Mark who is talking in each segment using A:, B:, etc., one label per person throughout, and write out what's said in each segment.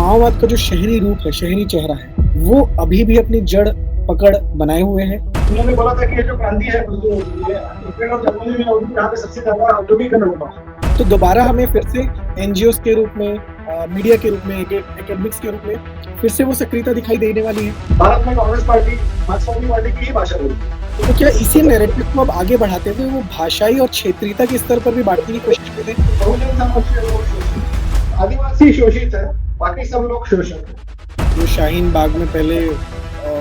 A: माओवाद का जो शहरी रूप है, शहरी चेहरा है, वो अभी भी अपनी जड़ पकड़ बनाए हुए है।
B: उन्होंने बोला था कि ये जो क्रांति है जो ये अप्रैल और जनवरी में होगी जहाँ पे सबसे ज़्यादा औद्योगिकरण होगा।
A: तो दोबारा हमें फिर से एनजीओज़ के रूप में मीडिया के रूप में, एकेडमिक्स के रूप में फिर से वो सक्रियता दिखाई देने वाली है।
B: भारत में कांग्रेस पार्टी, मार्क्सवादी पार्टी की ही भाषा बोलती
A: तो क्या इसी नैरेटिव को अब आगे बढ़ाते हुए वो भाषाई और क्षेत्रीयता के स्तर पर भी बाँटने की कोशिश कर रहे हैं?
B: बहुजन समाज के लोग शोषित, आदिवासी शोषित है, बाकी सब लोग शोषित है।
A: जो शाहीन बाग में पहले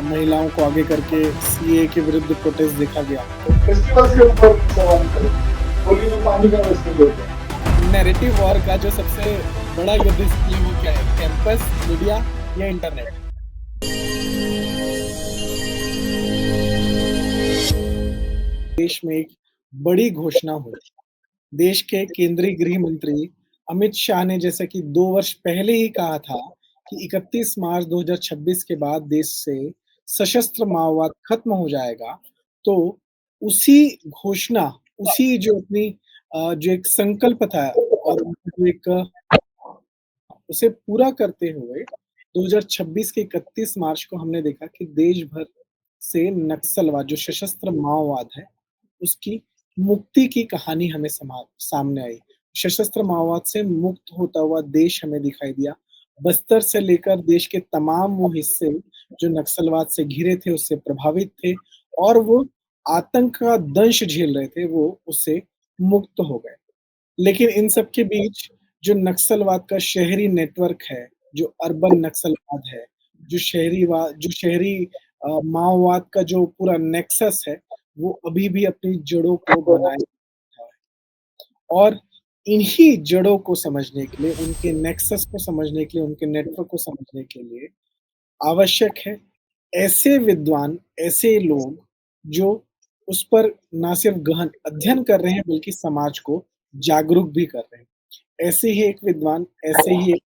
A: महिलाओं को आगे करके सीएए के विरुद्ध प्रोटेस्ट देखा गया।
B: फेस्टिवल्स के ऊपर सवाल करें, होली में पानी का फेस्टिवल होता है।
A: नैरेटिव वॉर का जो सबसे बड़ा युद्ध स्थल है वो क्या है? कैंपस, मीडिया या इंटरनेट? देश में एक बड़ी घोषणा हुई। देश के केंद्रीय गृह मंत्री अमित शाह ने जैसा कि 2 वर्ष पहले ही कहा था कि 31 मार्च 2026 के बाद देश से सशस्त्र माओवाद खत्म हो जाएगा। तो उसी घोषणा, उसी जो अपनी जो एक संकल्प था और जो एक उसे पूरा करते हुए 2026 के 31 मार्च को हमने देखा कि देश भर से नक्सलवाद जो सशस्त्र माओवाद है, उसकी मुक्ति की कहानी हमें सामने आई। सशस्त्र माओवाद से मुक्त होता हुआ देश हमें दिखाई दिया। बस्तर से लेकर देश के तमाम वो हिस्से जो नक्सलवाद से घिरे थे, उससे प्रभावित थे और वो आतंक का दंश झेल रहे थे, वो उससे मुक्त हो गए। लेकिन इन सब के बीच जो नक्सलवाद का शहरी नेटवर्क है, जो अर्बन नक्सलवाद है, जो शहरी माओवाद का जो पूरा नेक्सस है, वो अभी भी अपनी जड़ों को बनाए रखा है। और इन्हीं जड़ों को समझने के लिए, उनके नेक्सस को समझने के लिए, उनके नेटवर्क को समझने के लिए आवश्यक है ऐसे विद्वान, ऐसे लोग जो उस पर ना सिर्फ गहन अध्ययन कर रहे हैं बल्कि समाज को जागरूक भी कर रहे हैं। ऐसे ही एक विद्वान, ऐसे ही एक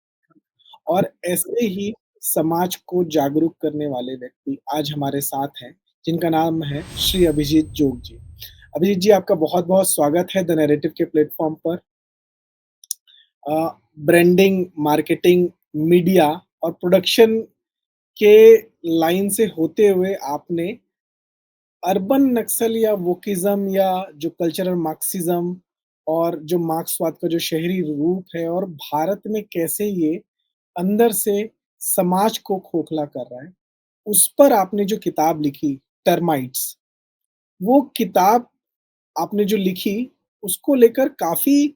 A: और ऐसे ही समाज को जागरूक करने वाले व्यक्ति आज हमारे साथ हैं, जिनका नाम है श्री अभिजीत जोग जी। अभिजीत जी, आपका बहुत-बहुत स्वागत है द नैरेटिव के प्लेटफ़ॉर्म पर। ब्रांडिंग, मार्केटिंग, मीडिया और प्रोडक्शन के लाइन से होते हुए आपने अर्बन नक्सल या वोकिज़्म या जो कल्चरल मार्क्सिज़्म और जो मार्क्सवाद का जो शहरी रूप है और भारत में कैसे ये अंदर से समाज को खोखला कर रहा है, उस पर आपने जो किताब लिखी टर्माइट्स, वो किताब आपने जो लिखी, उसको लेकर काफ़ी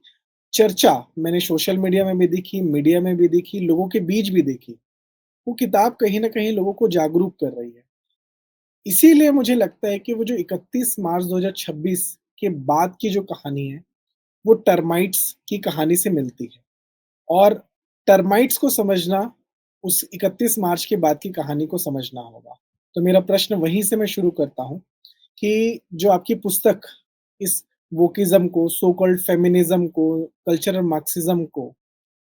A: चर्चा मैंने सोशल मीडिया में भी देखी, मीडिया में भी देखी, लोगों के बीच भी देखी। वो किताब कहीं न कहीं लोगों को जागरूक कर रही है। इसीलिए मुझे लगता है कि वो जो 31 मार्च 2026 के बाद की जो कहानी है, वो टर्माइट्स की कहानी से मिलती है और टर्माइट्स को समझना उस 31 मार्च के बाद की कहानी को समझना होगा। तो मेरा प्रश्न वहीं से मैं शुरू करता हूँ कि जो आपकी पुस्तक इस वोकिज़्म को, सो कॉल्ड फेमिनिज़्म को, कल्चरल मार्क्सिज़्म को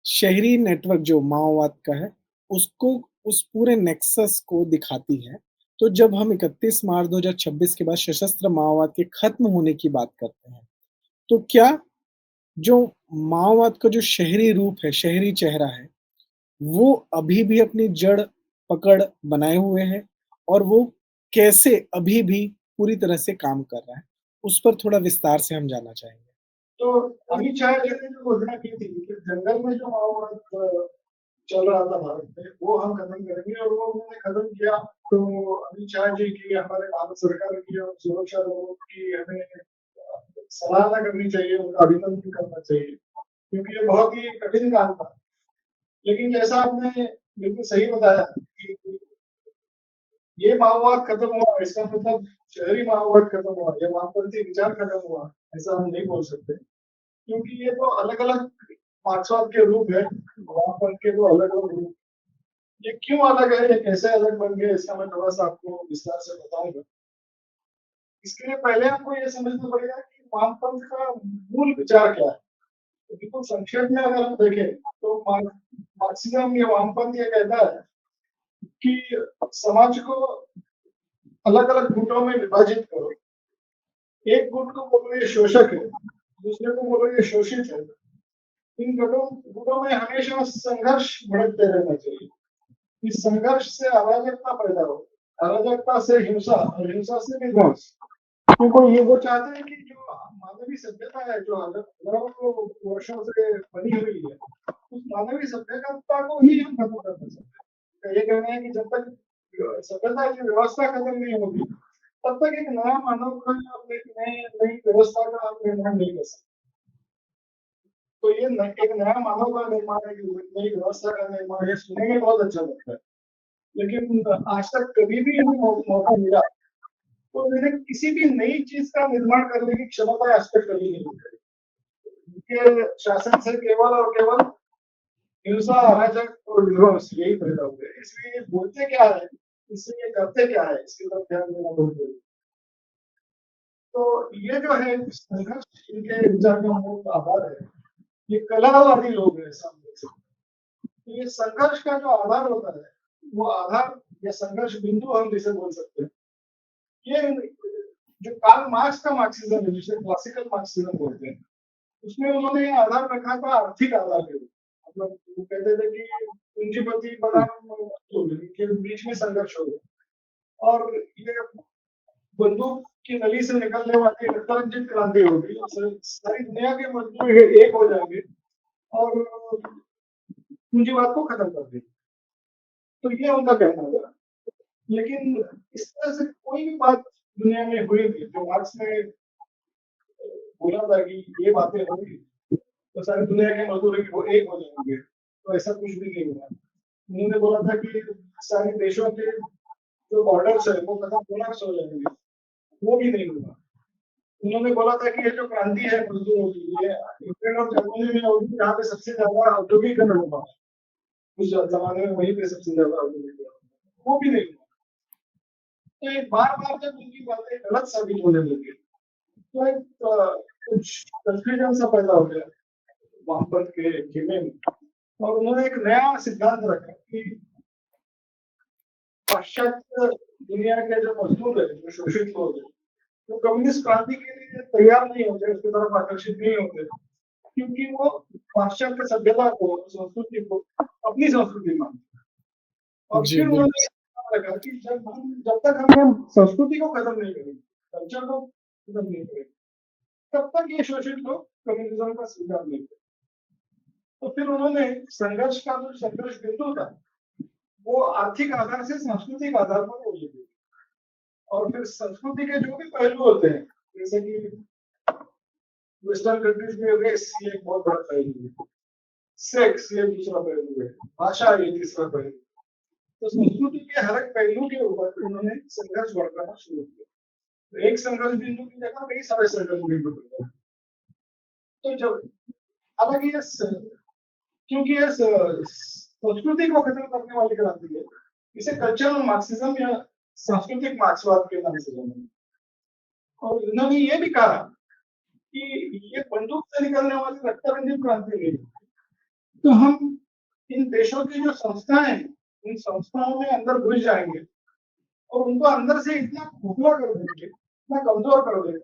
A: शहरी नेटवर्क जो माओवाद का है, उसको उस पूरे नेक्सस को दिखाती है। तो जब हम 31 मार्च 2026 के बाद सशस्त्र माओवाद के खत्म होने की बात करते हैं, तो क्या जो माओवाद का जो शहरी रूप है, शहरी चेहरा है, वो अभी भी अपनी जड़ पकड़ बनाए हुए है और वो कैसे अभी भी पूरी तरह से काम कर रहा है? उस पर थोड़ा विस्तार से हम जानना चाहेंगे।
B: तो अमित शाह जी ने जो घोषणा की थी कि जंगल में जो माओवाद चल रहा था भारत में, वो हम खत्म करेंगे और वो उन्होंने खत्म किया। तो अमित शाह जी की, हमारे भारत सरकार की और सुरक्षा बलों की हमें सराहना करनी चाहिए, उनका अभिनंदन करना चाहिए, क्योंकि ये बहुत ही कठिन काम था। लेकिन जैसा आपने बिल्कुल सही बताया कि ये माओवाद खत्म हुआ, इसका मतलब शहरी माओवाद खत्म हुआ या वामपंथी विचार खत्म हुआ, ऐसा हम नहीं बोल सकते, क्योंकि ये तो अलग-अलग मार्क्सवाद के रूप है, वामपंथ के तो अलग-अलग रूप। ये क्यों अलग है, ये कैसे अलग बन गए, इसका मैं थोड़ा-सा आपको विस्तार से बताऊँगा। इसके लिए पहले आपको ये समझना पड़ेगा कि वामपंथ का मूल विचार क्या है? तो बिल्कुल संक्षेप में अगर हम देखें, तो मार्क्सिज्म या वामपंथ ये कहता है कि समाज को अलग-अलग गुटों में विभाजित करो। एक गुट को बोलो ये शोषक है, दूसरे को बोलो ये शोषित है, इन गुटों में हमेशा संघर्ष भड़कते रहना चाहिए। इस संघर्ष से अराजकता पैदा हो, अराजकता से हिंसा और हिंसा से विध्वंस। क्योंकि ये वो चाहते हैं कि जो मानवीय सभ्यता है, जो हजारों वर्षों से बनी हुई है, उस मानवीय सभ्यता को ही हम खत्म करना चाहते हैं। ये कहना है कि जब तक सभ्यता की व्यवस्था खत्म नहीं होगी, तब तक एक नया मानव का एक नई व्यवस्था का आप निर्माण नहीं कर सकते। तो ये एक नया मानव का निर्माण है, नई व्यवस्था का निर्माण, ये सुनने में बहुत अच्छा लगता है, लेकिन आज तक कभी भी हमें मौका मिला तो मैंने किसी भी नई चीज का निर्माण करने की क्षमता आज तक कभी नहीं दिखाई। उनके शासन से केवल और केवल हिंसा, अराजक और विध्वंस यही पैदा हुए। इसलिए ये बोलते क्या है, इसलिए ये करते क्या है, इसकी तरफ ध्यान देना बहुत जरूरी है। तो ये जो है संघर्ष, इनके विचार का मूल आधार है। ये कलावादी लोग हैं सामने से। तो ये संघर्ष का जो आधार होता है, वो आधार या संघर्ष बिंदु हम जिसे बोल सकते हैं, ये जो कार्ल मार्क्स का मार्क्सिज्म है, जिसे क्लासिकल मार्क्सिज्म बोलते हैं, उसमें उन्होंने आधार रखा था आर्थिक आधार के रूप। मतलब वो कहते थे कि पूंजीपति बनाम मजदूर के बीच में संघर्ष हो गया और ये बंदूक की नली से निकलने वाली रक्तरंजित क्रांति होगी, सारी दुनिया के मजदूर एक हो जाएंगे और पूंजीवाद को खत्म कर देंगे। तो ये उनका कहना था। लेकिन इस तरह से कोई भी बात दुनिया में हुई थी जो मार्क्स ने बोला था कि ये बातें होंगी तो सारी दुनिया के मजदूर वो एक हो जाएंगे, तो ऐसा कुछ भी नहीं हुआ। उन्होंने बोला था कि सारे देशों के जो बॉर्डर्स है वो खत्म कोलैप्स हो जाएंगे, वो भी नहीं हुआ। उन्होंने बोला था कि ये जो क्रांति है मजदूरों की, ये इंग्लैंड और जर्मनी में होगी, जहाँ पे सबसे ज्यादा औद्योगिकरण हुआ, उस जमाने में वहीं पे सबसे ज्यादा औद्योगिकरण, वो भी नहीं हुआ। तो एक बार जब उनकी बातें गलत साबित होने लगी तो एक कुछ कंफ्यूजन सा पैदा हो गया वामपंथ के खेमे में, और उन्होंने एक नया सिद्धांत रखा कि पाश्चात्य दुनिया के जो मजदूर है, जो शोषित लोग हैं, वो कम्युनिस्ट क्रांति के लिए तैयार नहीं होते, उसकी तरफ आकर्षित नहीं होते, क्योंकि वो पाश्चात्य सभ्यता को, संस्कृति को अपनी संस्कृति मानते। और
A: जी,
B: फिर उन्होंने लगा कि जब तक हम संस्कृति को खत्म नहीं करेंगे, कल्चर को खत्म नहीं करेंगे, तब तक ये शोषित लोग कम्युनिज्म का स्वीकार नहीं करेंगे। तो फिर उन्होंने संघर्ष का जो संघर्ष बिंदु था, वो आर्थिक आधार से सांस्कृतिक आधार पर हो गई। और फिर संस्कृति के जो भी पहलू होते हैं, जैसे कि वेस्टर्न कंट्रीज में रेस ये एक बहुत बड़ा पहलू है, सेक्स ये दूसरा पहलू है, भाषा ये तीसरा पहलू। तो संस्कृति के हर एक पहलू के ऊपर उन्होंने संघर्ष बढ़ाना शुरू किया। तो एक संघर्ष बिंदु की जगह कई सारे संघर्ष बिंदु बन गए। तो जब हालांकि क्योंकि ये संस्कृति को खत्म करने वाली क्रांति है, इसे कल्चरल मार्क्सिज्म या सांस्कृतिक मार्क्सवाद के नाम से जाना। और इन्होंने ये भी कहा कि ये बंदूक से निकलने वाली रक्तरंजित क्रांति नहीं, तो हम इन देशों की जो संस्थाएं हैं, इन संस्थाओं में अंदर घुस जाएंगे और उनको अंदर से इतना खोखला कर देंगे, इतना कमजोर कर देंगे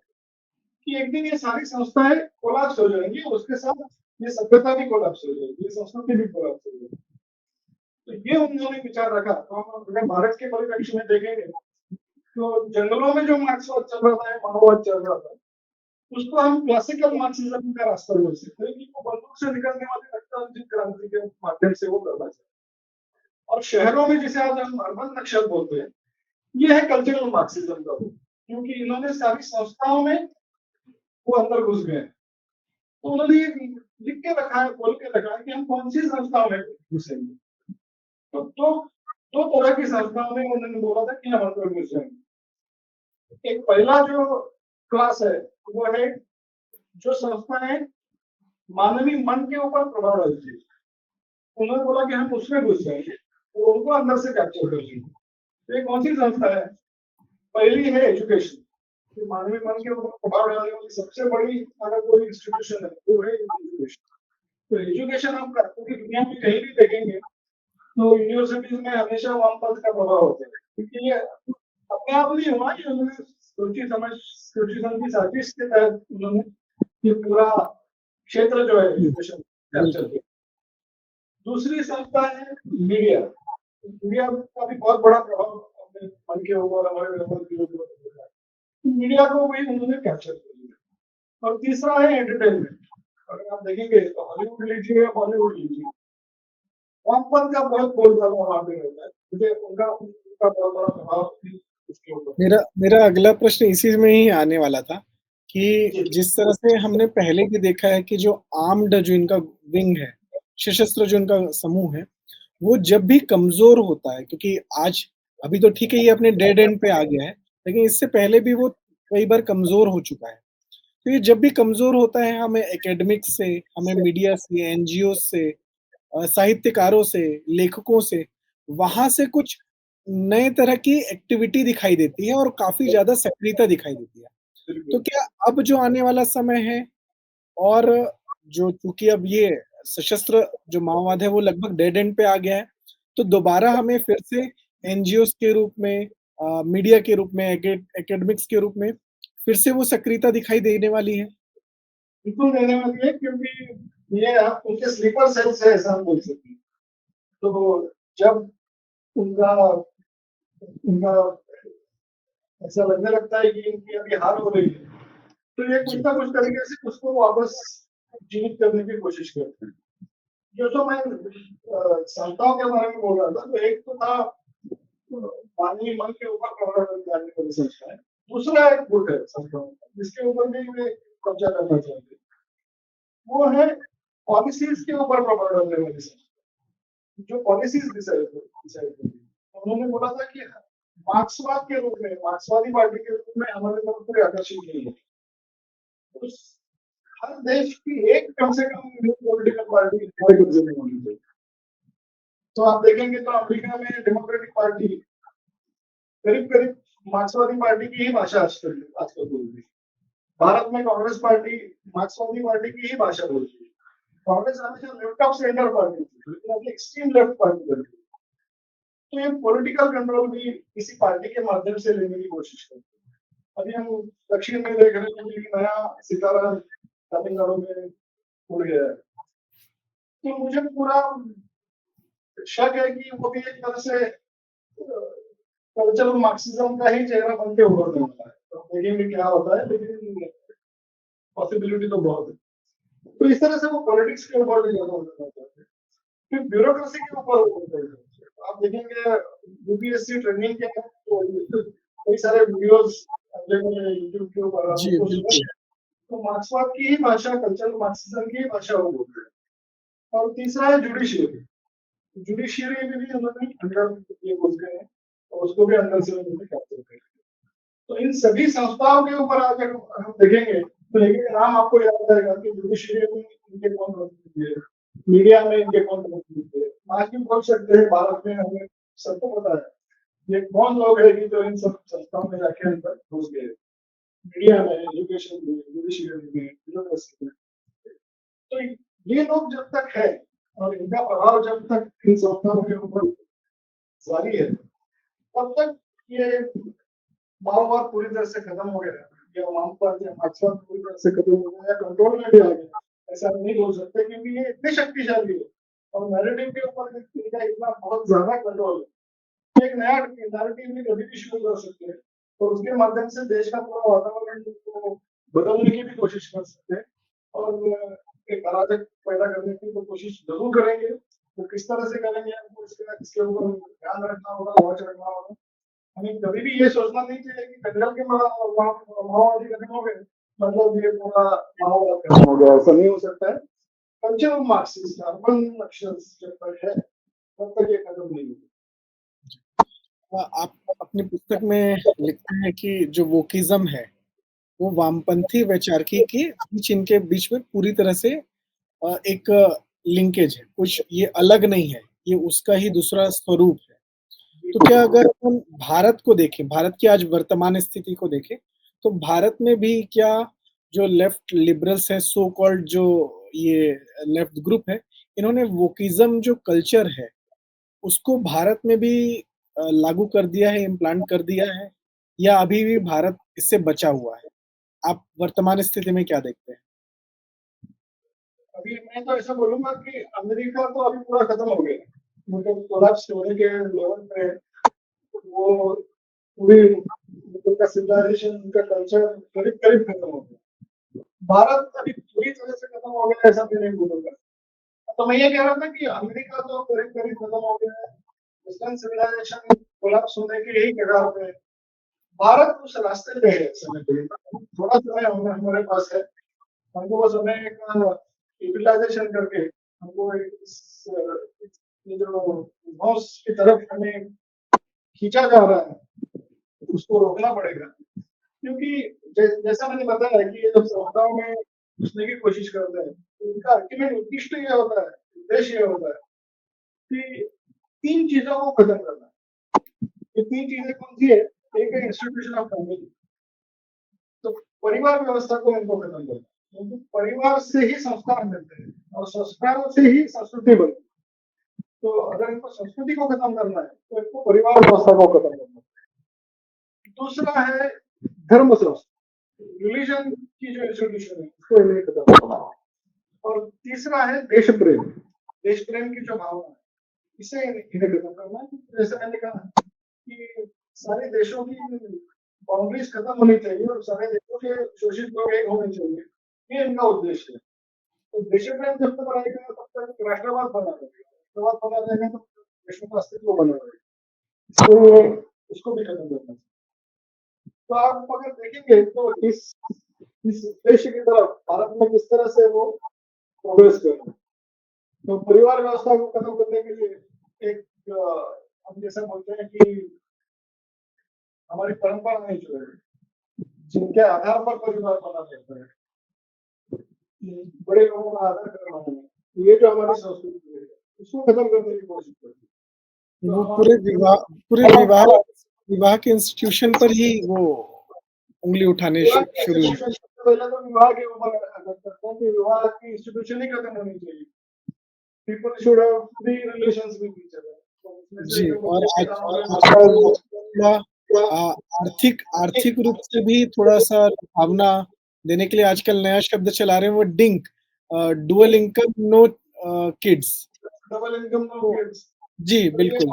B: कि एक दिन ये सारी संस्थाएं कोलैप्स हो जाएंगी, उसके साथ ये सभ्यता भी कोलैप्स हो जाएगी, ये संस्कृति भी कोलैप्स हो जाएगी। तो ये उन्होंने विचार रखा। तो हम अगर भारत के परिप्रेक्ष्य में देखेंगे तो जंगलों में जो मार्क्सवाद चल रहा था, माओवाद चल रहा था, उसको हम क्लासिकल मार्क्सिज्म का रास्ता बोल सकते हैं, कि वो बंदूक से निकलने वाली रक्तरंजित क्रांति के माध्यम से वो करना चाहिए। और शहरों में जिसे आज हम अर्बन नक्सल बोलते हैं, ये है कल्चरल मार्क्सिज्म का, क्योंकि इन्होंने सारी संस्थाओं में वो अंदर घुस गए। तो उन्होंने लिख के रखा है, बोल के रखा है कि हम कौन सी संस्थाओं में घुसेंगे। तो दो तरह की संस्थाओं में उन्होंने बोला था कि हम अंदर घुस जाएंगे। एक पहला जो क्लास है वो है जो संस्थाएं मानवीय मन के ऊपर प्रभाव डालती है, उन्होंने बोला कि हम उसमें घुस जाएंगे तो उनको अंदर से कैप्चर कर लेंगे। तो ये कौन सी संस्था है? पहली है एजुकेशन, कि मानवीय मन के ऊपर प्रभाव डालने वाली सबसे बड़ी अगर कोई इंस्टीट्यूशन है वो है एजुकेशन। तो एजुकेशन हम पूरी दुनिया में कहीं भी देखेंगे तो यूनिवर्सिटीज में हमेशा वामपंथ का प्रभाव होता है, क्योंकि ये अपने आप नहीं हुआ, ये उन्होंने सोची समझी साजिश के तहत उन्होंने ये पूरा क्षेत्र जो है एजुकेशन कैप्चर किया। दूसरी संस्था है मीडिया। मीडिया का भी बहुत बड़ा प्रभाव अपने मन के ऊपर, हमारे व्यवहार के ऊपर होता है। मीडिया को भी उन्होंने कैप्चर कर लिया। और तीसरा है एंटरटेनमेंट। अगर आप देखेंगे तो हॉलीवुड लीजिए, बॉलीवुड लीजिए, वामपंथ का बहुत बोलबाला वहाँ पे रहता है। मुझे उनका बहुत बड़ा प्रभाव इसके ऊपर।
A: मेरा अगला प्रश्न इसी में ही आने वाला था कि
B: जी।
A: जिस तरह से हमने पहले भी देखा है कि जो आर्म्ड जो इनका विंग है, सशस्त्र जो इनका समूह है, वो जब भी कमज़ोर होता है क्योंकि आज अभी तो ठीक है ये अपने डेड एंड पे आ गया है, लेकिन इससे पहले भी वो कई बार कमज़ोर हो चुका है। तो ये जब भी कमज़ोर होता है हमें एकेडमिक्स से, हमें मीडिया से, एनजीओ से साहित्यकारों से, लेखकों से, वहाँ से कुछ नए तरह की एक्टिविटी दिखाई देती है और काफ़ी ज़्यादा सक्रियता दिखाई देती है। तो क्या अब जो आने वाला समय है और जो चूँकि अब ये सशस्त्र जो माओवाद है वो लगभग डेड एंड पे आ गया है, तो दोबारा हमें फिर से एनजीओज़ के रूप में मीडिया के रूप में, एकेडमिक्स के रूप में फिर से वो सक्रियता दिखाई देने वाली है?
B: बिल्कुल देने वाली है, क्योंकि ये आप उनके स्लीपर सेल्स है, ऐसा हम बोल सकते हैं। तो जब उनका उनका ऐसा लगने लगता है कि इनकी अभी हार हो रही है, तो ये कुछ
A: जी।
B: ना कुछ तरीके से उसको वापस जीवित करने की कोशिश करते हैं। जो मैं संस्थाओं के बारे में बोल रहा था, तो एक तो था मानवीय मन के ऊपर प्रभाव डालने वाली संस्था है। दूसरा एक गुट है संस्थाओं का, जिसके ऊपर भी वे कब्जा करना चाहते हैं। वो है पॉलिसीज के ऊपर प्रभाव डालने वाली संस्था, जो पॉलिसीज डिसाइड करती है। उन्होंने बोला था कि मार्क्सवाद के रूप में, मार्क्सवादी पार्टी के रूप में हमारे तरफ कोई आकर्षित नहीं है। उस हर देश की एक कम से कम पॉलिटिकल पार्टी हमारे कब्जे में होनी चाहिए। तो आप देखेंगे तो अमेरिका में डेमोक्रेटिक पार्टी करीब करीब मार्क्सवादी पार्टी की ही भाषा आजकल बोल रही है। भारत में कांग्रेस पार्टी मार्क्सवादी पार्टी की ही भाषा बोल रही है। कांग्रेस हमेशा लेफ्ट ऑफ सेंटर पार्टी थी, लेकिन अभी एक्सट्रीम लेफ्ट पार्टी बन गई। तो ये पॉलिटिकल कंट्रोल भी किसी पार्टी के माध्यम से लेने की कोशिश करते हैं। अभी हम दक्षिण में देख रहे हैं कि नया सितारा तमिलनाडु में उड़ गया है। तो मुझे पूरा शक है कि वो भी एक तरह से कल्चरल मार्क्सिज्म का ही चेहरा बन के उभरने वाला है। तो देखेंगे क्या होता है, लेकिन पॉसिबिलिटी तो बहुत है। तो इस तरह से वो पॉलिटिक्स के ऊपर भी ज्यादा उतरना चाहते हैं, फिर ब्यूरोक्रेसी के ऊपर उतरते हैं। आप देखेंगे यूपीएससी ट्रेनिंग के तो कई सारे वीडियोस यूट्यूब के ऊपर
A: जी,
B: आपको
A: बिल्कुल।
B: तो मार्क्सवाद की ही भाषा, कल्चरल मार्क्सिज्म की ही भाषा वो बोल रहे हैं। और तीसरा है जुडिशियरी। जुडिशियरी में भी उन्होंने अंडर ये बोल रहे हैं, और उसको भी अंदर से उन्होंने कैप्चर कर लिया। तो इन सभी संस्थाओं के ऊपर अगर हम देखेंगे तो एक एक नाम आपको याद आएगा कि जुडिशियरी में इनके कौन प्रतिनिधि है, मीडिया में इनके कौन प्रतिनिधि है। आज भी बोल सकते हैं भारत में हमें सबको पता है ये कौन लोग है कि जो इन सब संस्थाओं में जाके अंदर घुस गए। मीडिया में, एजुकेशन में, जुडिशियरी में, ब्यूरोक्रेसी में। तो ये लोग जब तक है और इनका प्रभाव जब तक इन संस्थाओं के ऊपर जारी है, तब तक ये माओवाद पूरी तरह से खत्म हो गया, या वामपंथ या मार्क्सवाद पूरी तरह से खत्म हो गया, या कंट्रोल में भी आ गया, ऐसा नहीं बोल सकते, क्योंकि ये इतने शक्तिशाली है और नैरेटिव के ऊपर इनका इतना बहुत ज्यादा कंट्रोल है। एक नया नैरेटिव भी कभी भी शुरू कर सकते हैं और उसके माध्यम से देश का पूरा वातावरण को बदलने की भी कोशिश कर सकते हैं और एक अराजक पैदा करने की तो कोशिश जरूर करेंगे। तो किस तरह से करेंगे हमको इसके ऊपर ध्यान रखना होगा, वॉच रखना होगा। हमें कभी भी ये सोचना नहीं चाहिए कि दंगल के माओवादी खत्म हो गए मतलब ये पूरा माओवाद खत्म हो गया, ऐसा नहीं हो सकता है। कल्चरल मार्क्सिज्म, अर्बन नक्सल्स जब तक है तब तक ये खत्म नहीं होगा।
A: आप अपनी पुस्तक में लिखते हैं कि जो वोकिज़्म है, वो वामपंथी वैचारिकी के बीच इनके बीच में पूरी तरह से एक लिंकेज है, कुछ ये अलग नहीं है, ये उसका ही दूसरा स्वरूप है। तो क्या अगर हम भारत को देखें, भारत की आज वर्तमान स्थिति को देखें, तो भारत में भी क्या जो लेफ्ट लिबरल्स हैं, सो कॉल्ड जो ये लेफ्ट ग्रुप है, इन्होंने वोकिज़्म जो कल्चर है, उसको भारत में भी लागू कर दिया है, इम्प्लांट कर दिया है या अभी भी भारत इससे बचा हुआ है? आप वर्तमान स्थिति में क्या देखते हैं?
B: अभी मैं तो ऐसा बोलूंगा कि अमेरिका तो अभी पूरा खत्म हो गया, मतलब कोलैप्स होने के लेवल पे वो पूरी उनका सिविलाइजेशन, उनका कल्चर करीब करीब खत्म हो गया। भारत अभी पूरी तरह से खत्म हो गया ऐसा मैं नहीं बोलूंगा। तो मैं ये कह रहा था कि अमेरिका तो करीब करीब खत्म हो गया है, वेस्टर्न सिविलाइजेशन कोलैप्स होने के यही कगार पे है। भारत उस रास्ते पे है समय पे, थोड़ा समय हमारे पास है, हमको बस हमें एक यूटिलाइजेशन करके हमको ये जो बॉस की तरफ हमें खींचा जा रहा है उसको रोकना पड़ेगा, क्योंकि जैसा मैंने बताया कि ये जब संस्थाओं में घुसने की कोशिश करते हैं तो इनका अल्टीमेट उद्देश्य ये होता है, उद्देश्य ये होता है कि तीन चीजों को खत्म करना है। ये तीन चीजें कौन सी है? एक है इंस्टीट्यूशन ऑफ फैमिली, तो परिवार व्यवस्था को इनको खत्म करना, क्योंकि परिवार से ही संस्कार मिलते हैं और संस्कारों से ही संस्कृति बनती है। तो अगर इनको संस्कृति को खत्म करना है तो इनको परिवार व्यवस्था को खत्म करना है। दूसरा है धर्म संस्था, रिलीजन की जो इंस्टीट्यूशन है उसको इन्हें खत्म करना है। और तीसरा है देश प्रेम, देश प्रेम की जो भावना है इसे इन्हें खत्म करना है। जैसे मैंने कहा कि सारे देशों की बाउंड्रीज खत्म होनी चाहिए और सारे देशों के शोषित लोग एक होने चाहिए, ये इनका उद्देश्य है। तो देश प्रेम जब तक रहेगा तब तक राष्ट्रवाद बना रहेगा, राष्ट्रवाद बना रहेगा तो देशों का अस्तित्व बना रहेगा, इसको उसको भी खत्म करना चाहिए। तो आप अगर देखेंगे तो इस उद्देश्य की तरफ भारत में किस तरह से वो प्रोग्रेस कर रहे हैं। तो परिवार व्यवस्था को खत्म करने के लिए एक हम जैसा बोलते हैं कि हमारी परंपराएं जो है जिनके आधार पर परिवार बना जाता है, बड़े लोगों का आदर करना है, ये जो हमारी संस्कृति है उसको खत्म करने की कोशिश करती है।
A: वो पूरे विवाह विवाह के इंस्टीट्यूशन पर ही वो उंगली उठाने शुरू हुई।
B: पहले तो विवाह के ऊपर करते हैं कि विवाह की इंस्टीट्यूशन ही खत्म होनी चाहिए। People should have free relations with each other.
A: जी, और थोड़ा आर्थिक रूप से भी थोड़ा-सा भावना देने के लिए आजकल नया शब्द चला रहे हैं वो DINK, dual income no kids.
B: Double income no kids.
A: जी, बिल्कुल।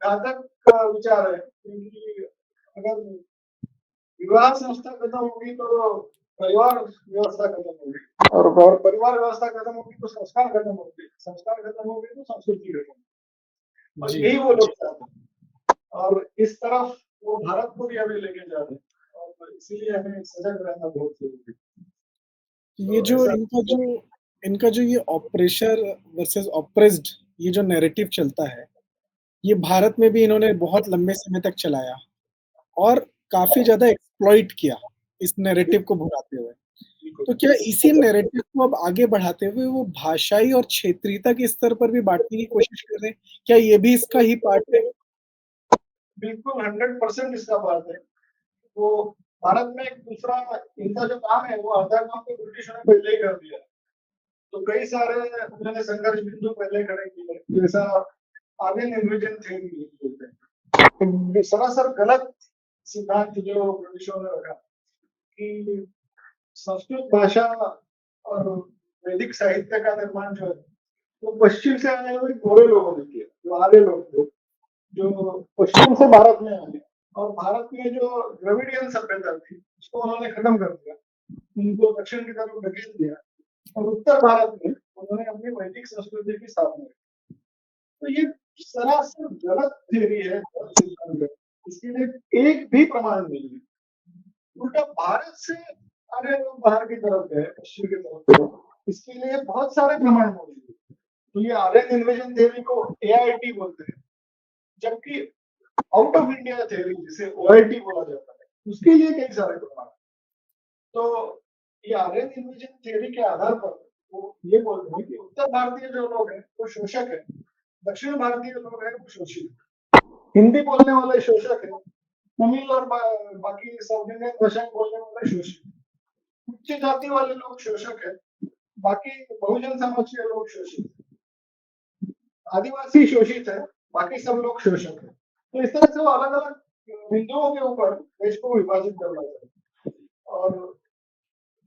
B: घातक विचार है, क्योंकि अगर विवाह संस्था खत्म होगी तो परिवार व्यवस्था खत्म होगी और परिवार व्यवस्था खत्म होगी तो संस्कार खत्म होगी, संस्कार खत्म होगी तो संस्कृति खत्म होगी। और यही वो लोग चाहते हैं और इस तरफ वो भारत को भी अभी लेके जा रहे हैं और इसीलिए हमें सजग रहना बहुत जरूरी है।
A: ये जो इनका जो ये ऑपरेशर वर्सेस ऑप्रेस्ड ये जो नैरेटिव चलता है, ये भारत में भी इन्होंने बहुत लंबे समय तक चलाया और काफ़ी ज़्यादा एक्सप्लॉइट किया इस नैरेटिव को भुनाते हुए। तो क्या इसी नैरेटिव को अब आगे बढ़ाते हुए वो भाषाई और क्षेत्रीयता के स्तर पर भी बाँटने की कोशिश कर रहे हैं? क्या ये भी इसका ही पार्ट है?
B: बिल्कुल 100% इसका पार्ट है। वो भारत में एक दूसरा इनका जो काम है वो आधा काम तो ब्रिटिशों ने पहले ही कर दिया। तो कई सारे उन्होंने संघर्ष बिंदु पहले खड़े किए, जैसा आर्यन इन्वेजन थ्योरी बोलते हैं, सरासर गलत सिद्धांत जो ब्रिटिशों ने रखा कि संस्कृत भाषा और वैदिक साहित्य का निर्माण जो है वो पश्चिम से आने वाले गोरे लोगों ने किया, जो आर्य लोग थे जो पश्चिम से भारत में आए और भारत में जो द्रविडियन सभ्यता थी उसको उन्होंने खत्म कर दिया, उनको दक्षिण की तरफ धकेल दिया और उत्तर भारत में उन्होंने अपनी वैदिक संस्कृति की स्थापना की। तो ये सरासर गलत थ्योरी है, इसके लिए एक भी प्रमाण नहीं है। उल्टा भारत से आर्य लोग बाहर की तरफ गए, पश्चिम की तरफ गए, इसके लिए बहुत सारे प्रमाण मौजूद है। तो ये आर्यन इन्वेजन थ्योरी को AIT बोलते हैं, जबकि आउट ऑफ इंडिया थ्योरी जिसे OIT बोला जाता है उसके लिए कई सारे प्रमाण। तो ये आर्यन इन्वेजन थ्योरी के आधार पर वो ये बोलते हैं कि उत्तर भारतीय जो लोग हैं वो शोषक है, दक्षिण भारतीय लोग हैं वो शोषित है, हिंदी बोलने वाले शोषक है, तमिल और बाकी साउथ इंडियन भाषाएं बोलने वाले शोषित, उच्च जाति वाले लोग शोषक है, बाकी बहुजन समाज के लोग शोषित, आदिवासी शोषित है, बाकी सब लोग शोषक है। तो इस तरह से वो अलग अलग बिंदुओं के ऊपर देश को विभाजित करना चाहिए। और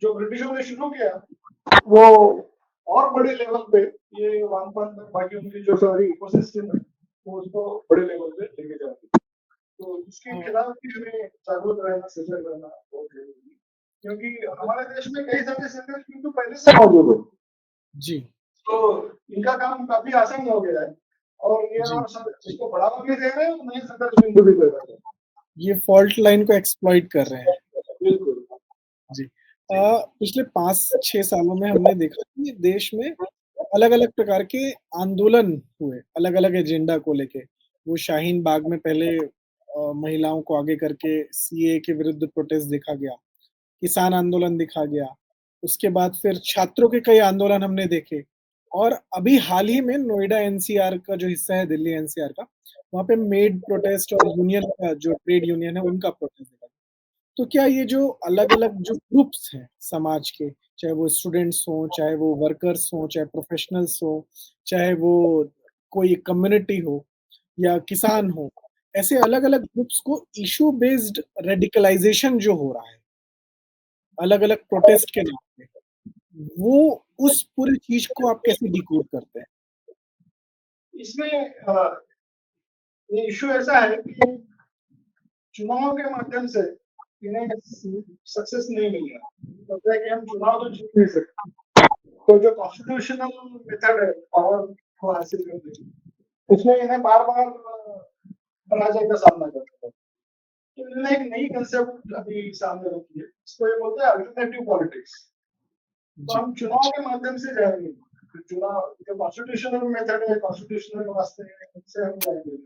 B: जो ब्रिटिशों ने शुरू किया वो और बड़े लेवल पे ये वामपंथ बाकी उनकी जो सारी इकोसिस्टम है वो उसको बड़े लेवल पे लेके जाती है। तो इसके खिलाफ भी हमें जागरूक रहना, सजग रहना बहुत जरूरी है, क्योंकि हमारे देश में कई सारे संघर्ष बिंदु पहले से मौजूद है।
A: जी,
B: तो इनका काम काफी आसान हो गया है और ये
A: जी।
B: और सब इसको बढ़ावा भी दे रहे हैं और नए संघर्ष बिंदु भी दे रहे हैं।
A: ये फ़ॉल्ट लाइन को एक्सप्लॉइट कर रहे हैं।
B: बिल्कुल।
A: जी। पिछले 5-6 सालों में हमने देखा कि देश में अलग-अलग प्रकार के आंदोलन हुए, अलग-अलग एजेंडा को लेके। वो शाहीन बाग में पहले महिलाओं को आगे करके सीएए के विरुद्ध प्रोटेस्ट देखा गया, किसान आंदोलन देखा गया, उसके बाद फिर छात्रों के कई आंदोलन हमने देखे और अभी हाल ही में नोएडा एनसीआर का जो हिस्सा है दिल्ली एनसीआर का, वहाँ पे मेड प्रोटेस्ट और यूनियन का जो ट्रेड यूनियन है उनका प्रोटेस्ट देखा गया। तो क्या ये जो अलग-अलग जो ग्रुप्स हैं समाज के, चाहे वो स्टूडेंट्स हों, चाहे वो वर्कर्स हों, चाहे प्रोफेशनल्स हों, चाहे वो कोई कम्युनिटी हो या किसान हो, ऐसे अलग-अलग ग्रुप्स को इश्यू बेस्ड रेडिकलाइज़ेशन जो हो रहा है, अलग-अलग प्रोटेस्ट के नाम पे, वो उस पूरी चीज़ को आप कैसे डिकोड करते हैं?
B: इसमें ये इश्यू ऐसा है कि चुनाव के माध्यम से इन्हें सक्सेस नहीं मिल रहा। लगता है कि हम चुनाव तो जीत नहीं सकते। तो जो कॉन्स्टिट्यूशनल मेथड है पावर को हासिल करने की, उसमें इन्हें बार-बार पराजय का सामना करना पड़ता है। तो इन्होंने एक नई कंसेप्ट अभी सामने रखी है। इसको ये बोलते हैं अल्टरनेटिव पॉलिटिक्स। तो
A: जी,
B: हम चुनाव के माध्यम से जाएँगे। तो चुनाव जो कॉन्स्टिट्यूशनल मेथड है, कॉन्स्टिट्यूशनल रास्ते हैं, उनसे हम जाएँगे।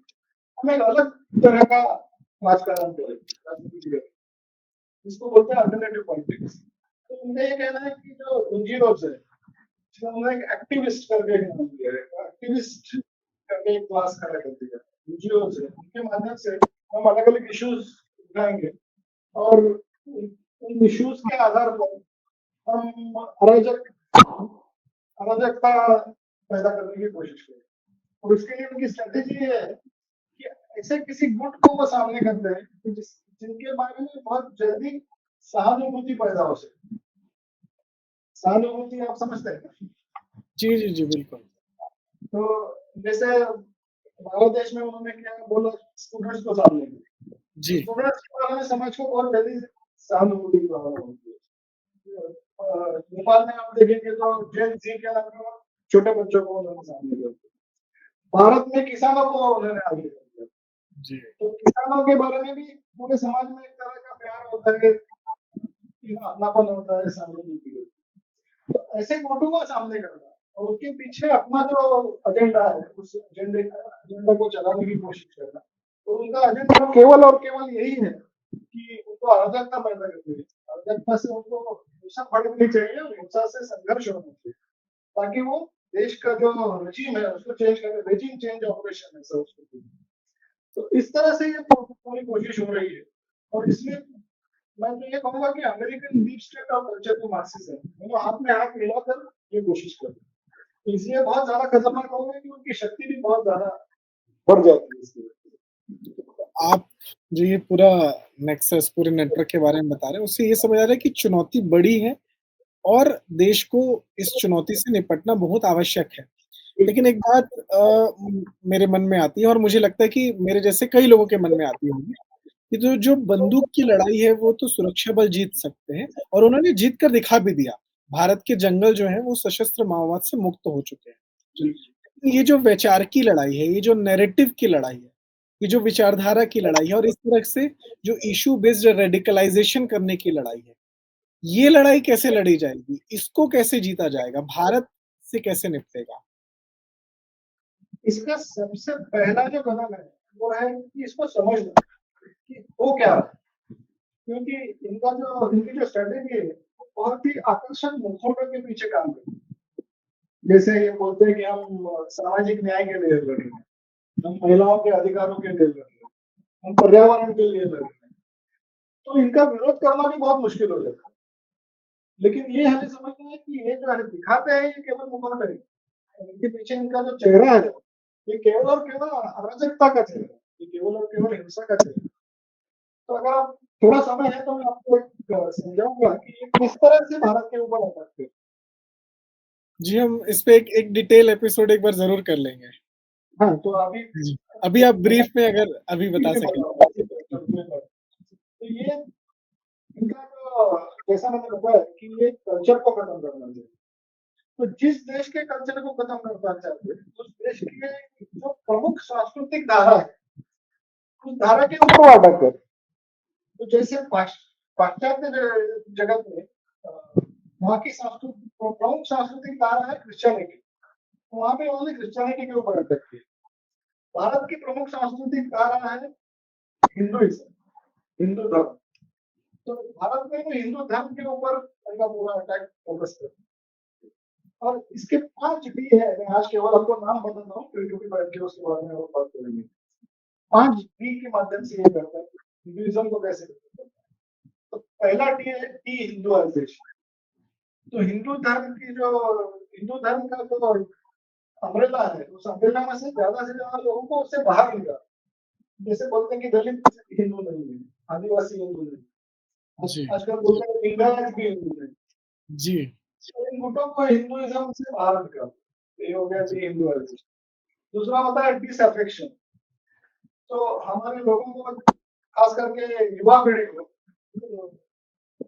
B: हम एक अलग तरह का राजकारण करेंगे, राजनीति करेंगे। इसको बोलते हैं अल्टरनेटिव पॉलिटिक्स। तो उनका ये कहना है कि जो एनजीओज है, जिसमें उन्होंने एक एक्टिविस्ट करके एक नाम दिया है, एक्टिविस्ट करके एक क्लास खड़ा कर दिया है। एनजीओज है, उनके माध्यम से हम अलग-अलग इश्यूज उठाएँगे और उन इश्यूज के आधार पर हम अराजकता पैदा करने की कोशिश करें। और उसके लिए उनकी स्ट्रेटेजी ये है कि ऐसे किसी गुट को वो सामने करते हैं कि जिनके बारे में बहुत जल्दी सहानुभूति पैदा हो सके। सहानुभूति आप समझते हैं ना?
A: जी, जी, जी, बिल्कुल।
B: तो जैसे भारत देश में उन्होंने क्या बोला स्टूडेंट्स को सामने किया।
A: जी,
B: स्टूडेंट्स के बारे में समाज को बहुत जल्दी सहानुभूति की भावना होती है। नेपाल में आप देखेंगे तो जेन जी के नाम पर छोटे बच्चों को उन्होंने सामने किया। भारत में किसानों को उन्होंने आगे कर दिया।
A: जी,
B: तो किसानों के बारे में भी पूरे समाज में एक तरह का प्यार होता है, अपनापन होता है, सहानुभूति होती है। तो ऐसे गुटों को सामने करना और उसके पीछे अपना जो एजेंडा है उस एजेंडा को चलाने की कोशिश करना। तो उनका एजेंडा केवल और केवल यही है कि उनको अराजकता पैदा करनी है। अराजकता से उनको हिंसा बढ़नी चाहिए और हिंसा से संघर्ष होना चाहिए ताकि वो देश का जो रजीम है उसको चेंज करें, रजीम चेंज ऑपरेशन है सर उसको। तो इस तरह से ये पूरी कोशिश हो रही है और इसमें मैं तो ये कहूँगा कि अमेरिकन डीप स्टेट और कल्चर को मार्क्सिज्म दोनों हाथ में हाथ मिलाकर ये कोशिश कर रहे हैं। इसलिए बहुत ज़्यादा खतरनाक होगा कि उनकी शक्ति भी बहुत ज़्यादा बढ़ जाती है इसकी वजह से।
A: आप जो ये पूरा नेक्सस पूरे नेटवर्क के बारे में बता रहे हैं, उससे ये समझ आ रहा है कि चुनौती बड़ी है और देश को इस चुनौती से निपटना बहुत आवश्यक है। लेकिन एक बात मेरे मन में आती है और मुझे लगता है कि मेरे जैसे कई लोगों के मन में आती होगी, कि जो जो बंदूक की लड़ाई है वो तो सुरक्षा बल जीत सकते हैं और उन्होंने जीत कर दिखा भी दिया। भारत के जंगल जो हैं वो सशस्त्र माओवाद से मुक्त हो चुके हैं।
B: जी,
A: ये जो वैचार की लड़ाई है, ये जो नैरेटिव की लड़ाई है, ये जो विचारधारा की लड़ाई है और इस तरह से जो इश्यू बेस्ड रेडिकलाइज़ेशन करने की लड़ाई है, ये लड़ाई कैसे लड़ी जाएगी? इसको कैसे जीता जाएगा? भारत से कैसे निपटेगा?
B: इसका सबसे पहला जो कदम है वो है कि इसको समझना कि हो क्या रहा है। क्योंकि इनकी जो स्ट्रेटेजी है वो बहुत ही आकर्षक मुखौटों के पीछे काम करती है। जैसे ये बोलते हैं कि हम सामाजिक न्याय के लिए लड़ रहे हैं, हम महिलाओं के अधिकारों के लिए लड़ रहे हैं, हम पर्यावरण के लिए लड़ रहे हैं। तो इनका विरोध करना भी बहुत मुश्किल हो जाता है। लेकिन ये हमें समझना है कि ये जो है दिखाते हैं ये केवल मुखौटा है। इनके पीछे इनका जो चेहरा है ये केवल और केवल अराजकता का चेहरा है। ये केवल और केवल हिंसा का चेहरा है। तो अगर आप थोड़ा समय है तो मैं आपको एक समझाऊंगा कि ये किस तरह से भारत के ऊपर अटैक थे।
A: जी, हम इस पे एक डिटेल एपिसोड एक बार ज़रूर कर लेंगे।
B: हाँ, तो अभी
A: जी, अभी आप ब्रीफ में अगर अभी बता सकें।
B: तो ये इनका जो जैसा मैंने बताया कि ये कल्चर को खत्म करना चाहिए। तो जिस देश के कल्चर को खत्म करना चाहते हैं, उस देश के जो प्रमुख सांस्कृतिक धारा है, उस धारा के ऊपर वो अटक है। तो जैसे पाश्चात्य जगत में वहाँ की प्रमुख सांस्कृतिक धारा है क्रिश्चियनिटी। तो वहाँ पे ओनली क्रिश्चियनिटी के ऊपर अटक है। भारत की प्रमुख सांस्कृतिक धारा है हिंदुइज्म, हिंदू धर्म। तो भारत में तो हिंदू धर्म के ऊपर इनका पूरा अटैक फोकस कर और इसके 5 डी है। मैं आज केवल आपको नाम बताता हूँ, क्योंकि बैठ के उसके बारे में और बात करेंगे। 5 डी के माध्यम से ये करता है हिंदुइज्म को कैसे करता है। तो पहला डी है डी हिंदुआइजेशन। तो हिंदू धर्म का जो अम्ब्रेला है, उस अम्ब्रेला में से ज्यादा लोगों को उससे बाहर निकाला। जैसे बोलते हैं कि दलित हिंदू नहीं है, आदिवासी हिंदू नहीं,
A: जी,
B: आजकल बोलते हैं लिंगायत भी हिंदू नहीं।
A: जी,
B: इन गुटों को हिंदुइज्म से बाहर निकालो, ये हो गया
A: जी,
B: हिंदुइज्म। दूसरा होता है डिसअफेक्शन। तो हमारे लोगों को, खास करके युवा पीढ़ी को,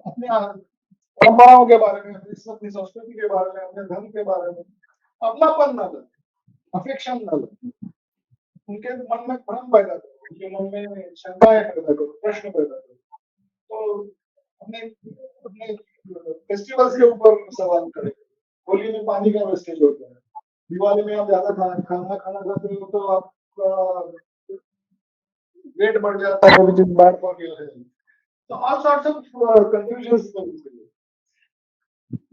B: अपने परंपराओं के बारे में, अपनी संस्कृति के बारे में, अपने धर्म के बारे में अपनापन न लगे, अफेक्शन न लगे। उनके मन में भ्रम पैदा करो, उनके मन में शंकाएं पैदा करो, प्रश्न पैदा करो। तो अपने अपने फेस्टिवल्स के ऊपर सवाल करें। होली में पानी का वेस्टेज होता है, दिवाली में आप ज्यादा खाना खाना खाते हो तो आपका वेट बढ़ जाता है, which is bad for your health. तो all sorts of confusions।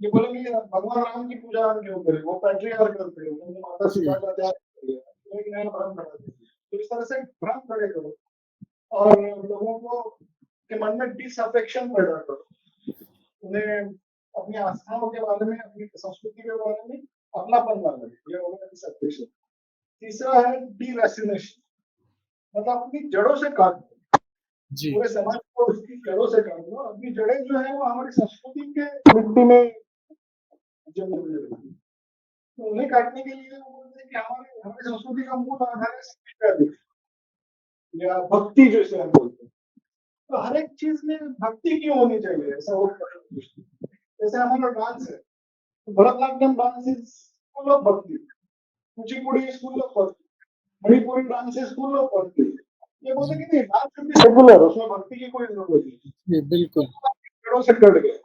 B: ये बोलेंगे भगवान राम की पूजा हम क्यों करें, वो पैट्रियार्क करते हैं, उन्होंने माता सीता
A: जी,
B: का त्याग कर दिया, तो एक नया भ्रम खड़ा कर दिया। तो इस तरह से भ्रम खड़े करो और लोगों को के मन में डिसअफेक्शन पैदा करो। उन्हें अपनी आस्थाओं के बारे में, अपनी संस्कृति के बारे में अपनापन ना लगे, ये हो गया डिसअफेक्शन। तीसरा है डीरेसिनेशन, मतलब अपनी जड़ों से काट दो।
A: जी,
B: पूरे समाज को उसकी जड़ों से काट दो। अपनी जड़ें जो है वो हमारी संस्कृति के मिट्टी में जन्म ले रही है। तो उन्हें काटने के लिए वो बोलते हैं कि हमारी हमारी संस्कृति का मूल आधार है स्पिरिचुअलिटी या भक्ति, जैसे हम बोलते हैं। तो हर एक चीज में भक्ति क्यों होनी चाहिए, ऐसा वो प्रश्न पूछते हैं। जैसे हमारा डांस है, तो Bharatanatyam dance is full of भक्ति, कुचिपुड़ी इज फुल ऑफ भक्ति, Manipuri dance is full of भक्ति। ये बोलते
A: जी,
B: हैं कि नहीं, डांस शुड बी सेकुलर, उसमें भक्ति की कोई जरूरत नहीं।
A: जी, बिल्कुल।
B: पेड़ों से कट गए।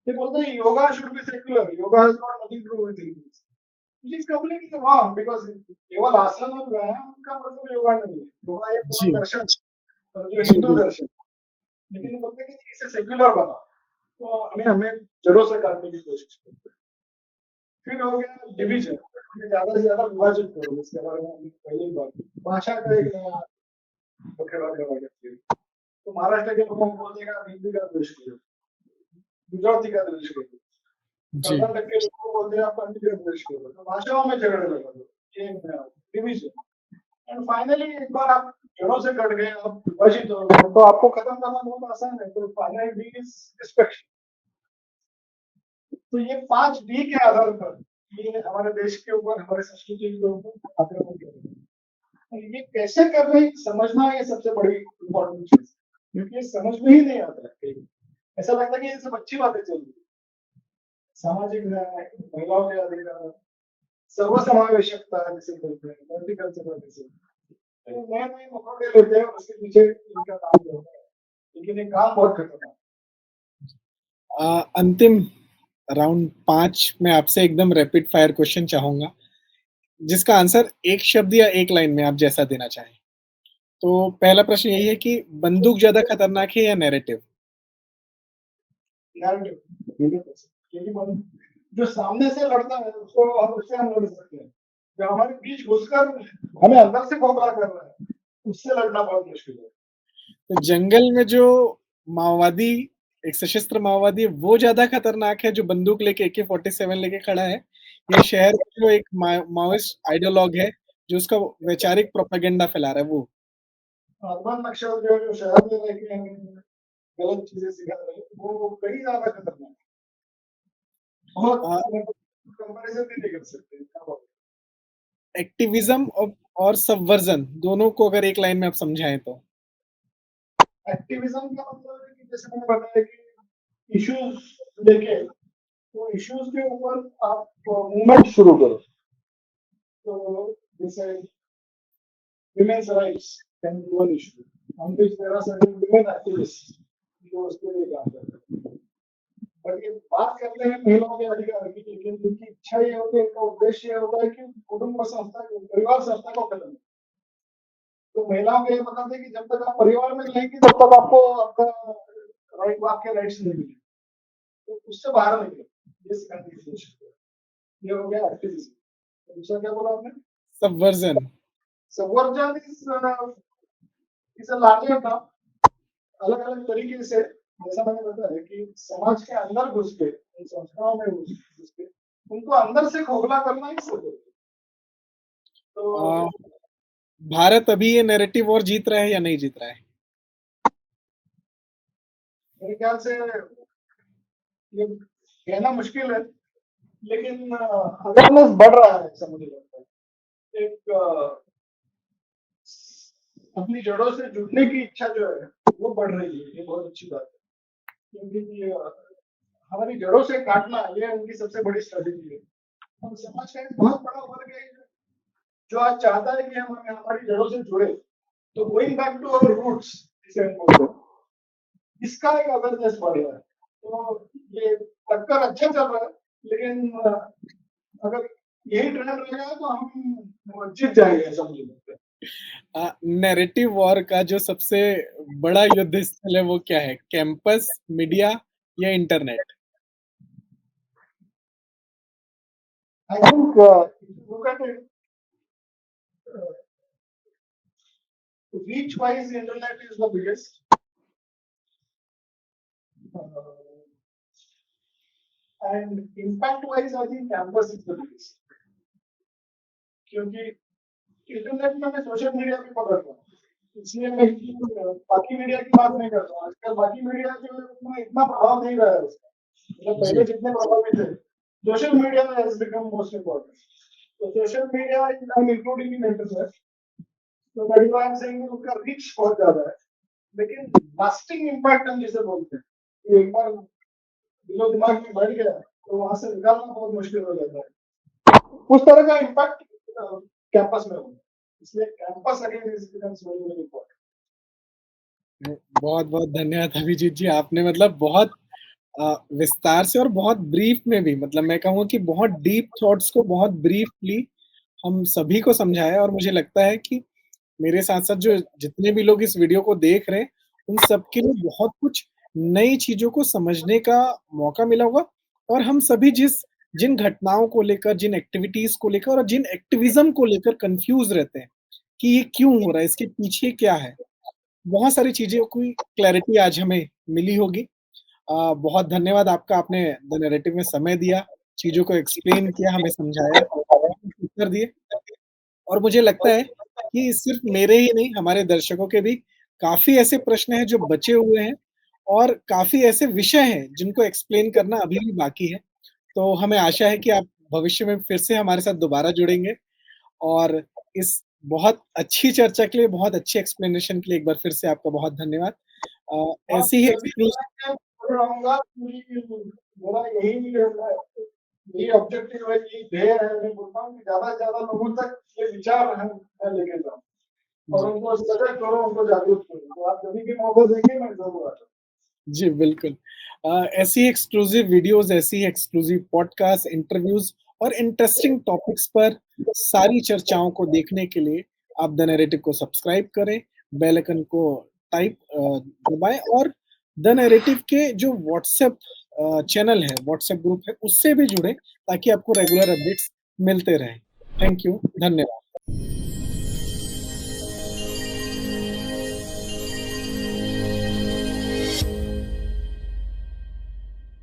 B: ये बोलते हैं yoga should be secular, yoga has not nothing to do with religion. Which is completely wrong because केवल आसन और व्यायाम का मतलब योगा नहीं है। योगा एक पूरा
A: जी,
B: दर्शन, जो
A: जी,
B: हिंदू
A: बिल
B: दर्शन। लेकिन वो बोलते हैं कि इसे सेक्युलर बना, तो हमें हमें जड़ों से काटने की कोशिश करते हैं। फिर हो गया डिवीजन, हमें ज्यादा से ज्यादा विभाजित करो, जिसके बारे में हमने पहले ही बात की। भाषा का एक नया बखेड़ा करा गया। तो महाराष्ट्र के लोगों को बोलेगा आप हिंदी का द्वेष करो, गुजराती का द्वेष करो,
A: जी,
B: कर्नाटक के लोगों को बोलते हैं आप पंडित का द्वेष करो। तो भाषाओं में झगड़े लगा दो, ये एक नया डिवीजन। एंड फाइनली एक बार आप जड़ों से कट गए, आप विभाजित हो गए, तो आपको खत्म करना बहुत आसान है। तो फाइनल डी इज डिस्ट्रक्शन। तो ये 5 डी के आधार पर ये हमारे देश के ऊपर, हमारे संस्कृति के ऊपर आक्रमण कर रहे हैं। तो ये कैसे कर रहे हैं समझना, ये सबसे बड़ी इंपॉर्टेंट चीज, क्योंकि ये समझ में ही नहीं आता है। ऐसा लगता है कि ये सब अच्छी बातें चल रही है, सामाजिक न्याय, महिलाओं के अधिकार, सर्वसमावेशकता जिसे बोलते हैं, मल्टीकल्चरलिज्म। तो नए नए मुखौटे लेते हैं, उसके पीछे इनका काम होता है, लेकिन ये काम बहुत खतरनाक
A: अंतिम राउंड 5 में आपसे एकदम रैपिड फायर क्वेश्चन चाहूँगा, जिसका आंसर एक शब्द या एक लाइन में आप जैसा देना चाहें। तो पहला प्रश्न यही है कि बंदूक ज़्यादा खतरनाक है या नैरेटिव?
B: नैरेटिव, क्योंकि जो सामने से लड़ता है उसको उससे हम लड़ सकते हैं। जो हमारे बीच घुसकर हमें अंदर से खोखला कर रहा है, उससे लड़ना बहुत मुश्किल है।
A: तो जंगल में जो माओवादी, एक सशस्त्र माओवादी है, वो ज़्यादा खतरनाक है जो बंदूक लेके AK-47 लेके खड़ा है, या शहर में जो एक माओइस्ट आइडियोलॉग है, जो उसका वैचारिक प्रोपेगेंडा फैला रहा है वो?
B: अर्बन नक्सल जो शहर में रह के हमें गलत चीजें सिखा रहे हैं, वो कई ज्यादा खतरनाक है।
A: अ,
B: बहुत कंपैरिजन भी नहीं कर सकते। क्या बोलते
A: एक्टिविज्म और सबवर्जन दोनों को अगर एक लाइन में आप समझाएँ तो?
B: हैं? एक्टिविज्म का मतलब है कि जैसे मैंने बताया कि इश्यूज लेके तो इश्यूज के ऊपर आप मूवमेंट शुरू करो। तो जैसे women's rights can be one issue. On which there are certain women activists जो उसके लिए काम कर रहे हैं। बट ये बात करते हैं महिलाओं के अधिकार की, लेकिन उनकी इच्छा ये होती है, इनका उद्देश्य ये होता है कि कुटुंब संस्था परिवार संस्था को खत्म। तो महिलाओं को ये बताते हैं कि जब तक आप परिवार में रहेंगी तब तक आपको आपका राइट आपके राइट्स नहीं मिलेंगे। तो उससे बाहर निकले। ये हो गया एक्टिविज्म। दूसरा क्या बोला आपने?
A: Subversion.
B: Subversion is a larger term, अलग-अलग तरीके से जैसा मैंने बताया कि समाज के अंदर घुस के, इन संस्थाओं में घुस के, उनको अंदर से खोखला करना ही सबवर्जन। तो
A: भारत अभी ये नैरेटिव और जीत रहा है या नहीं जीत रहा है?
B: मेरे ख्याल से ये कहना मुश्किल है, लेकिन अवेयरनेस बढ़ रहा है ऐसा मुझे लगता है। एक अपनी जड़ों से जुड़ने की इच्छा जो है वो बढ़ रही है, ये बहुत अच्छी बात है। क्योंकि हमारी जड़ों से काटना ये उनकी सबसे बड़ी स्ट्रेटेजी है। और समाज का एक बहुत बड़ा वर्ग है जो आज चाहता है कि हम हमारी जड़ों से जुड़े। तो going back to our roots जिसे हम बोलते हैं, इसका एक अवेयरनेस बढ़ रहा है। तो ये टक्कर अच्छा चल रहा है, लेकिन अगर यही ट्रेंड रहेगा तो हम जीत जाएंगे ऐसा मुझे लगता है।
A: नैरेटिव वॉर का जो सबसे बड़ा युद्ध स्थल है वो क्या है? कैंपस, मीडिया या internet?
B: I think look at it reach wise internet is the biggest and impact wise I think campus is the biggest क्योंकि इंटरनेट में मैं सोशल मीडिया भी पकड़ रहा हूँ, इसलिए मैं बाकी मीडिया की बात नहीं कर रहा हूँ। आजकल बाकी मीडिया जो है उसमें इतना प्रभाव नहीं रहा है उसका, मतलब पहले जितने प्रभावी थे। Social media has become most important. तो social media I am including in internet, तो that is why I am saying उसका रीच बहुत ज्यादा है, लेकिन लास्टिंग इम्पैक्ट हम जिसे बोलते हैं कि एक बार दिलो दिमाग में बैठ गया तो वहां से निकालना बहुत मुश्किल हो जाता है। उस तरह का इम्पैक्ट कैंपस में होगा, इसलिए campus again is becomes very very important.
A: बहुत-बहुत धन्यवाद अभिजीत जी, आपने मतलब बहुत विस्तार से और बहुत ब्रीफ में भी, मतलब मैं कहूँ कि बहुत डीप थॉट्स को बहुत ब्रीफली हम सभी को समझाया और मुझे लगता है कि मेरे साथ-साथ जो जितने भी लोग इस वीडियो को देख रहे हैं, उन सबके लिए बहुत कुछ नई चीज़ों को समझने का मौका मिला होगा और हम सभी जिन घटनाओं को लेकर, जिन एक्टिविटीज़ को लेकर और जिन एक्टिविज़्म को लेकर कन्फ्यूज़ रहते हैं, कि ये क्यों हो रहा है, इसके पीछे क्या है? बहुत सारी चीज़ों की क्लैरिटी आज हमें मिली होगी। बहुत धन्यवाद आपका, आपने द नैरेटिव में समय दिया, चीज़ों को एक्सप्लेन किया, हमें समझाया, उत्तर दिए और मुझे लगता है कि सिर्फ़ मेरे ही नहीं, हमारे दर्शकों के भी काफ़ी ऐसे प्रश्न हैं जो बचे हुए हैं और काफ़ी ऐसे विषय हैं जिनको एक्सप्लेन करना अभी भी बाकी है। तो हमें आशा है कि आप भविष्य में फिर से हमारे साथ दोबारा जुड़ेंगे और इस बहुत अच्छी चर्चा के लिए, बहुत अच्छे एक्सप्लेनेशन के लिए एक बार फिर से आपका बहुत धन्यवाद। ऐसे ही एक्सक्लूसिव
B: रहूंगा कि मेरा यही ऑब्जेक्टिव है, यही ध्येय है। मैं बोलता हूँ कि ज्यादा से ज्यादा लोगों तक ये विचार मैं लेके जाऊँ और उनको सजग करो, उनको जागरूक करो। तो आप कभी भी मौका देंगे मैं जरूर आता हूँ।
A: जी, बिल्कुल। ऐसी एक्सक्लूसिव वीडियोज़, ऐसी एक्सक्लूसिव पॉडकास्ट, इंटरव्यूज़ और इंटरेस्टिंग टॉपिक्स पर सारी चर्चाओं को देखने के लिए आप द नैरेटिव को सब्सक्राइब करें, बेल आइकन को दबाएँ और द नैरेटिव के जो व्हाट्सएप चैनल है, व्हाट्सएप ग्रुप है, उससे भी जुड़ें ताकि आपको रेगुलर अपडेट्स मिलते रहें। थैंक यू, धन्यवाद।